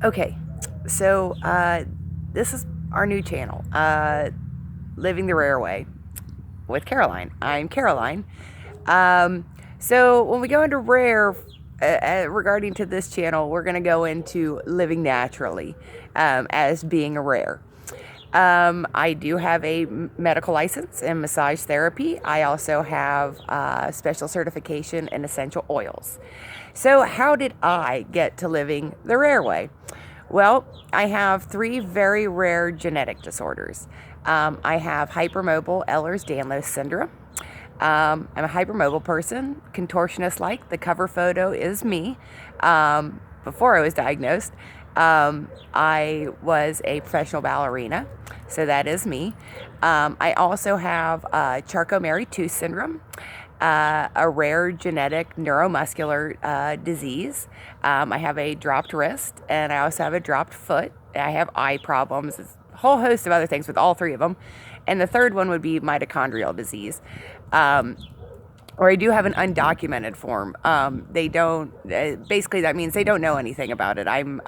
Okay, so this is our new channel, Living the Rare Way with Caroline. I'm Caroline. Um, so when we go into rare, regarding to this channel, we're going to go into living naturally as being a rare. I do have a medical license in massage therapy. I also have special certification in essential oils. So, how did I get to living the rare way? Well, I have three very rare genetic disorders. I have hypermobile Ehlers-Danlos syndrome. I'm a hypermobile person, contortionist like. The cover photo is me before I was diagnosed. I was a professional ballerina, so that is me. I also have Charcot-Marie-Tooth syndrome, a rare genetic neuromuscular disease. I have a dropped wrist, and I also have a dropped foot. I have eye problems, a whole host of other things with all three of them. And the third one would be mitochondrial disease. Um, or I do have an undocumented form. They don't, basically, that means they don't know anything about it. I'm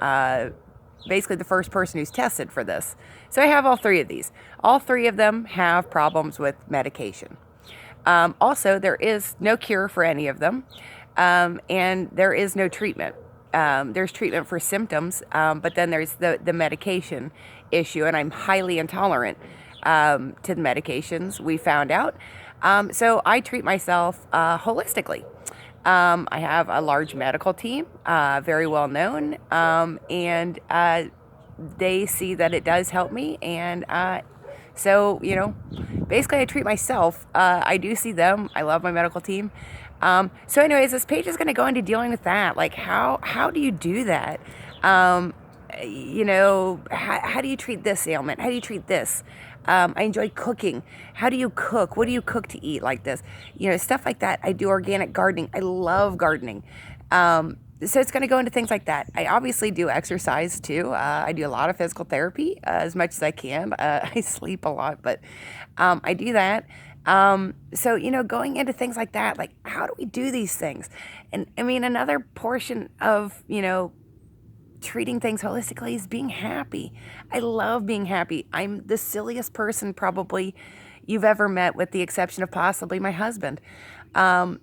basically the first person who's tested for this. So I have all three of these. All three of them have problems with medication. Also, there is no cure for any of them, and there is no treatment. There's treatment for symptoms, but then there's the medication issue, and I'm highly intolerant to the medications, we found out. So I treat myself holistically. I have a large medical team, very well known, and they see that it does help me. And so, basically, I treat myself. I do see them. I love my medical team. So, anyways, this page is going to go into dealing with that. Like, how do you do that? Um, how do you treat this ailment? How do you treat this? I enjoy cooking. How do you cook? What do you cook to eat like this? Stuff like that. I do organic gardening. I love gardening. So it's going to go into things like that. I obviously do exercise too. I do a lot of physical therapy as much as I can. I sleep a lot, but I do that. So, going into things like that, like how do we do these things? And I mean, another portion of, treating things holistically is being happy. I love being happy. I'm the silliest person probably you've ever met, with the exception of possibly my husband. Um,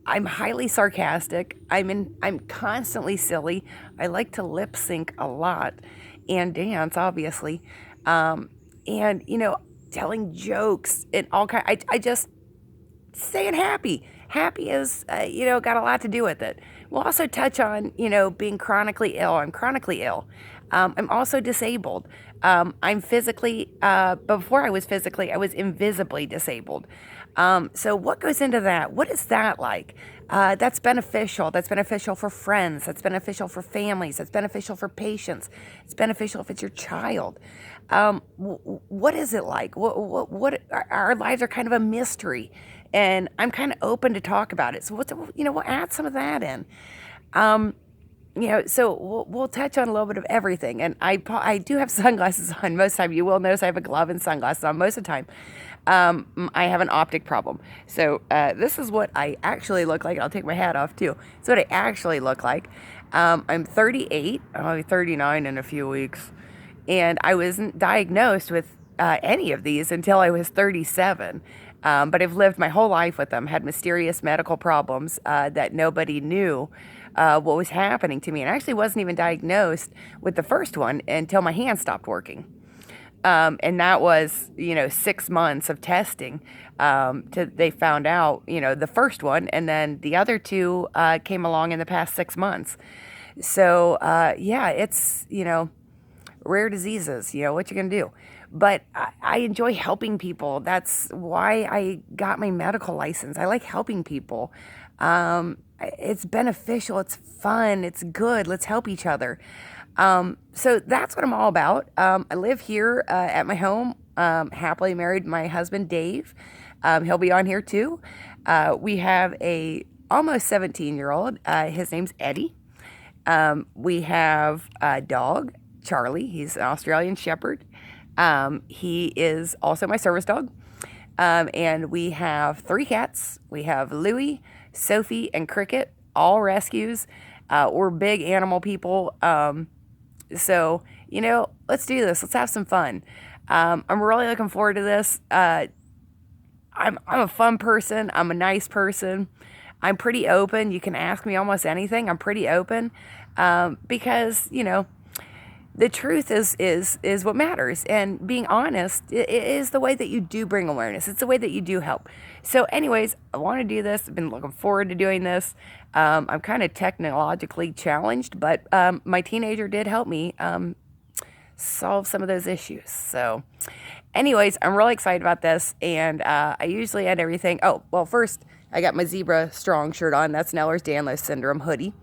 I'm highly sarcastic. I'm constantly silly. I like to lip sync a lot and dance, obviously. Um, and telling jokes and all kind. I just staying happy. Happy is, got a lot to do with it. We'll also touch on, being chronically ill. I'm chronically ill. I'm also disabled. I'm physically, before I was physically, I was invisibly disabled. So what goes into that? What is that like? That's beneficial. That's beneficial for friends. That's beneficial for families. That's beneficial for patients. It's beneficial if it's your child. What is it like? What our lives are kind of a mystery, and I'm kind of open to talk about it. So we'll add some of that in. Um, so we'll touch on a little bit of everything. And I do have sunglasses on most of the time. You will notice I have a glove and sunglasses on most of the time. I have an optic problem. So this is what I actually look like. I'll take my hat off too. It's what I actually look like. I'm 38. I'll be 39 in a few weeks. And I wasn't diagnosed with any of these until I was 37. But I've lived my whole life with them, had mysterious medical problems that nobody knew what was happening to me. And I actually wasn't even diagnosed with the first one until my hand stopped working. And that was, 6 months of testing. They found out, the first one, and then the other two came along in the past 6 months. So, yeah, it's, rare diseases, what you gonna do? But I enjoy helping people. That's why I got my medical license. I like helping people. It's beneficial. It's fun. It's good. Let's help each other. So that's what I'm all about. I live here at my home, happily married to my husband, Dave. He'll be on here too. We have a almost 17-year-old. His name's Eddie. We have a dog, Charlie. He's an Australian Shepherd. He is also my service dog. And we have three cats. We have Louie, Sophie, and Cricket, all rescues. We're big animal people. So, let's do this. Let's have some fun. I'm really looking forward to this. I'm a fun person. I'm a nice person. I'm pretty open. You can ask me almost anything. I'm pretty open because the truth is what matters, and being honest is the way that you do bring awareness. It's the way that you do help. So, anyways, I want to do this. I've been looking forward to doing this. I'm kind of technologically challenged, but my teenager did help me solve some of those issues. So, anyways, I'm really excited about this, and I usually end everything. Oh, well, first I got my Zebra Strong shirt on. That's Ehlers-Danlos syndrome hoodie.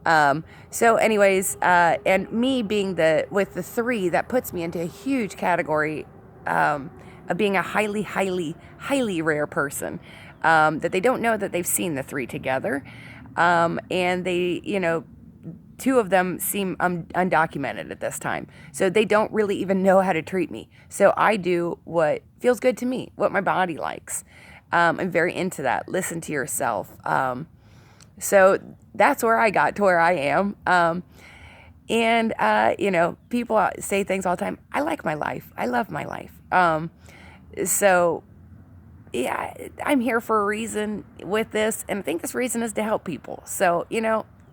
So anyways, and me being with the 3, that puts me into a huge category, of being a highly, highly, highly rare person, that they don't know that they've seen the 3 together. And they, 2 of them seem undocumented at this time. So they don't really even know how to treat me. So I do what feels good to me, what my body likes. I'm very into that. Listen to yourself. So that's where I got to where I am. People say things all the time. I like my life. I love my life. So yeah, I'm here for a reason with this. And I think this reason is to help people. So,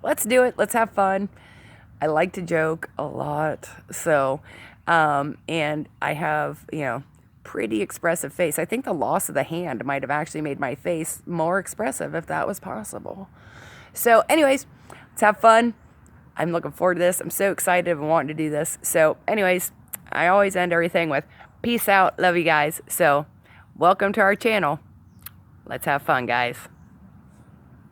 let's do it. Let's have fun. I like to joke a lot. So, and I have, pretty expressive face. I think the loss of the hand might have actually made my face more expressive if that was possible. So anyways, let's have fun. I'm looking forward to this. I'm so excited and wanting to do this. So anyways, I always end everything with peace out. Love you guys. So welcome to our channel. Let's have fun, guys.